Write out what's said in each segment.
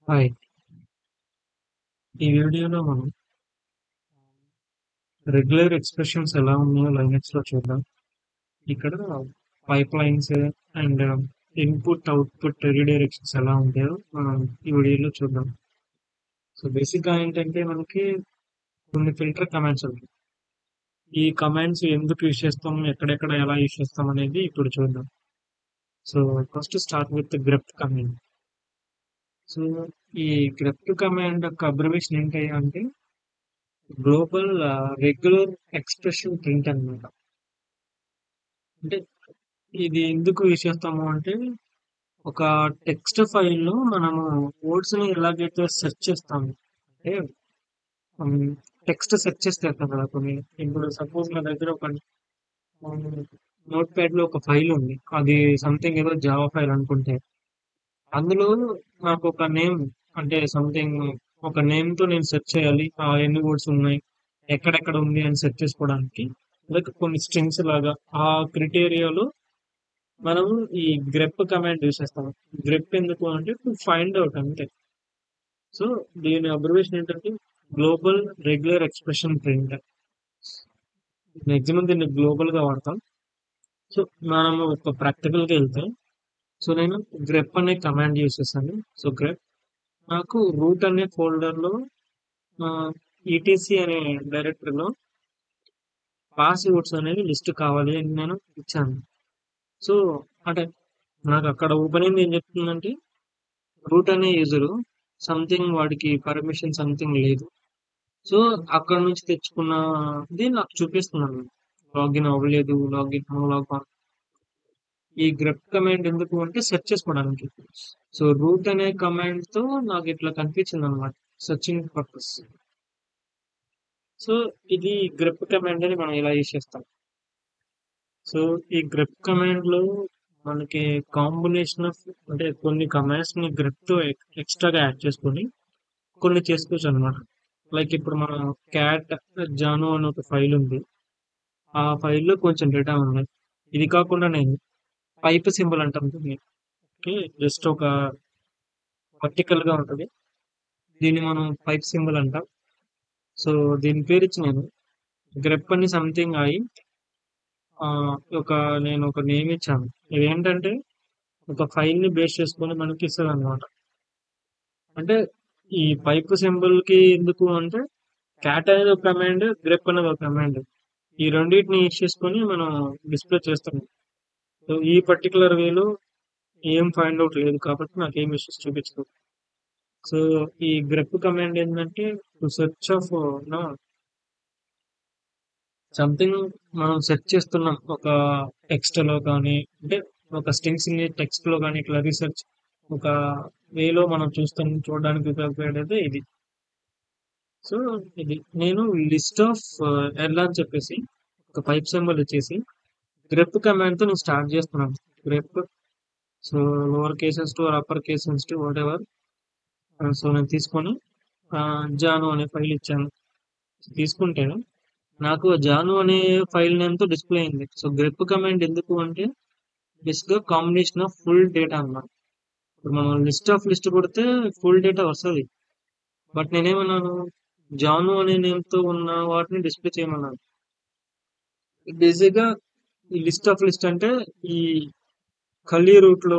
Hi! ఈ వీడియోలో మనం రెగ్యులర్ ఎక్స్‌ప్రెషన్స్ ఎలా ఉన్నాయో లైనక్స్‌లో చూద్దాం. ఇక్కడ పైప్‌లైన్స్ అండ్ ఇన్‌పుట్, అవుట్‌పుట్ రీడైరెక్షన్స్ ఎలా ఉంటాయో మనం ఈ వీడియోలో చూద్దాం. సో, బేసిక్‌గా ఏంటంటే మనకి కొన్ని ఫిల్టర్ కమాండ్స్ ఉంటాయి. ఈ కమాండ్స్ ఎందుకు యూజ్ చేస్తాం, ఎక్కడెక్కడ ఎలా యూజ్ చేస్తాం అనేది ఇప్పుడు చూద్దాం. So, first start with grep command. So, ఈ grep కమాండ్ యొక్క అబ్రివేషన్ ఏంటి అంటే గ్లోబల్ రెగ్యులర్ ఎక్స్‌ప్రెషన్ ప్రింట్ అన్నమాట. అంటే ఇది ఎందుకు యూజ్ చేస్తాము అంటే, ఒక టెక్స్ట్ ఫైల్‌లో మనము వర్డ్స్‌ని ఎలాగైతే సెర్చ్ చేస్తామో, అంటే హ్మ్, టెక్స్ట్ సెర్చ్ చేస్తాం కదా! కొన్ని ఇప్పుడు సపోజ్ నా దగ్గర ఒక నోట్‌ప్యాడ్‌లో ఒక ఫైల్ ఉంది. అది సంథింగ్ ఏదో జావా ఫైల్ అనుకుంటే, అందులో నాకొక నేమ్ అంటే సంథింగ్ ఒక నేమ్‌తో నేను సెర్చ్ చేయాలి. ఎన్ని వర్డ్స్ ఉన్నాయి, ఎక్కడెక్కడ ఉంది అని సెర్చ్ చేసుకోవడానికి లైక్ కొన్ని స్ట్రింగ్స్ లాగా ఆ క్రైటీరియాలో మనం ఈ గ్రెప్ కమాండ్ యూజ్ చేస్తాం. గ్రెప్ ఎందుకు అంటే టు ఫైండ్ ఔట్ అంతే. సో దీని అబ్రివేషన్ ఏంటంటే global regular expression print. Maximum దీన్ని గ్లోబల్ గా వాడతాం. సో మనం ఒక ప్రాక్టికల్ గా వెళ్తే, సో నేను గ్రెప్ అనే కమాండ్ యూజ్ చేస్తాను. సో గ్రెప్ నాకు రూట్ అనే ఫోల్డర్ లో ఈటీసీ అనే డైరెక్టరీలో పాస్వర్డ్స్ అనేది లిస్ట్ కావాలి అని నేను ఇచ్చాను. సో అంటే నాకు అక్కడ ఓపెన్ అయింది ఏం చెప్తుందంటే రూట్ అనే యూజరు సంథింగ్ వాడికి పర్మిషన్ సంథింగ్ లేదు. సో అక్కడ నుంచి తెచ్చుకున్నది నాకు చూపిస్తున్నాను. లాగిన్ అవ్వలేదు, లాగిన్ లాగ్ ఆన్. ఈ గ్రెప్ కమాండ్ ఎందుకు అంటే సెర్చ్ చేసుకోవడానికి. సో రూట్ అనే కమాండ్ తో నాకు ఇట్లా కనిపించింది అనమాట, సెర్చింగ్ పర్పస్. సో ఇది గ్రెప్ కమాండ్ అని మనం ఇలా యూజ్ చేస్తాం. సో ఈ గ్రెప్ కమాండ్ లో మనకి కాంబినేషన్ ఆఫ్ అంటే కొన్ని కమాండ్స్ ని గ్రెప్ తో ఎక్స్ట్రాగా యాడ్ చేసుకొని కొన్ని చేసుకోవచ్చు అనమాట. లైక్ ఇప్పుడు మన క్యాట్ జాను అని ఒక ఫైల్ ఉంది. ఆ ఫైల్లో కొంచెం డేటా ఉంది. ఇది కాకుండా నేను పైప్ సింబల్ అంటాం దీన్ని. ఓకే, జస్ట్ ఒక వర్టికల్ గా ఉంటుంది. దీన్ని మనం పైప్ సింబల్ అంటాం. సో దీని పేరు ఇచ్చి నేను గ్రెప్ అని సంథింగ్ అయి ఆ, ఒక నేను ఒక నేమ్ ఇచ్చాను. ఇది ఏంటంటే ఒక ఫైల్ ని బేస్ చేసుకొని మనకి ఇస్తుంది అనమాట. అంటే ఈ పైప్ సింబల్ కి ఎందుకు అంటే క్యాట్ అనేది ఒక కమాండ్, గ్రెప్ అనేది ఒక కమాండ్. ఈ రెండింటిని యూజ్ చేసుకొని మనం డిస్ప్లే చేస్తాం. సో ఈ పర్టికులర్ వేలో ఏం ఫైండ్ అవుట్ లేదు కాబట్టి నాకు ఏం ఇష్యూస్ చూపించదు. సో ఈ గ్రెప్ కమాండ్ ఏంటంటే to search of no something మనం సెర్చ్ చేస్తున్నాం ఒక టెక్స్ట్ లో కానీ, అంటే ఒక స్ట్రింగ్స్ ని టెక్స్ట్ లో కానీ ఇట్లా రీసెర్చ్ ఒక వేలో మనం చూడడానికి ఉపయోగపడేది ఇది. సో ఇది నేను లిస్ట్ ఆఫ్ ఎల్ అని చెప్పేసి ఒక పైప్ సింబల్ ఇచ్చేసి గ్రెప్ కమాండ్ తో నేను స్టార్ట్ చేస్తున్నాను. Grep so lower cases to upper cases to what ever. So నేను తీసుకొని జాను అనే ఫైల్ ఇచ్చాను. తీసుకుంటే నాకు జాను అనే ఫైల్ నేమ్ తో డిస్ప్లే అయింది. సో గ్రెప్ కమాండ్ ఎందుకు అంటే బేసిక్ గా కాంబినేషన్ ఆఫ్ ఫుల్ డేటా అన్నమాట. ఇప్పుడు మనం లిస్ట్ ఆఫ్ లిస్ట్ కొడితే ఫుల్ డేటా వస్తుంది. బట్ నేనేమన్నాను, జాను అనే నేమ్ తో ఉన్న వాటిని డిస్ప్లే చేయమన్నాను. బేసిక్ గా ఈ లిస్ట్ ఆఫ్ లిస్ట్ అంటే ఈ ఖాళీ రూట్ లో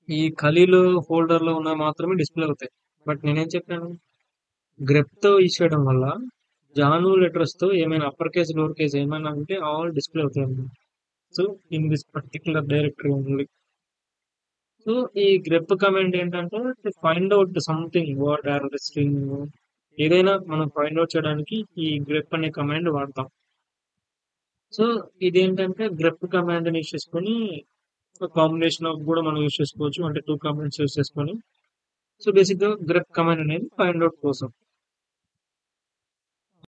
ఈ ఖాళీలో ఫోల్డర్ లో ఉన్న మాత్రమే డిస్ప్లే అవుతాయి. బట్ నేనేం చెప్పాను, గ్రెప్ తో యూజ్ చేయడం వల్ల జాను లెటర్స్ తో ఏమైనా అప్పర్ కేస్ లోవర్ కేస్ ఏమైనా ఉంటే ఆల్ డిస్ప్లే అవుతాయి అన్నమాట. So in this particular directory only. So ఈ గ్రెప్ కమాండ్ ఏంటంటే find out something word or string ఏదైనా మనం ఫైండ్ అవుట్ చేయడానికి ఈ గ్రెప్ అనే కమాండ్ వాడతాం. సో ఇదేంటంటే గ్రెప్ కమాండ్ ని యూస్ చేసుకొని కాంబినేషన్ ఆఫ్ కూడా మనం యూస్ చేసుకోవచ్చు. అంటే టూ కమాండ్స్ యూస్ చేసుకొని సో బేసిక్ గా గ్రెప్ కమాండ్ అనేది ఫైండ్ అవుట్ కోసం.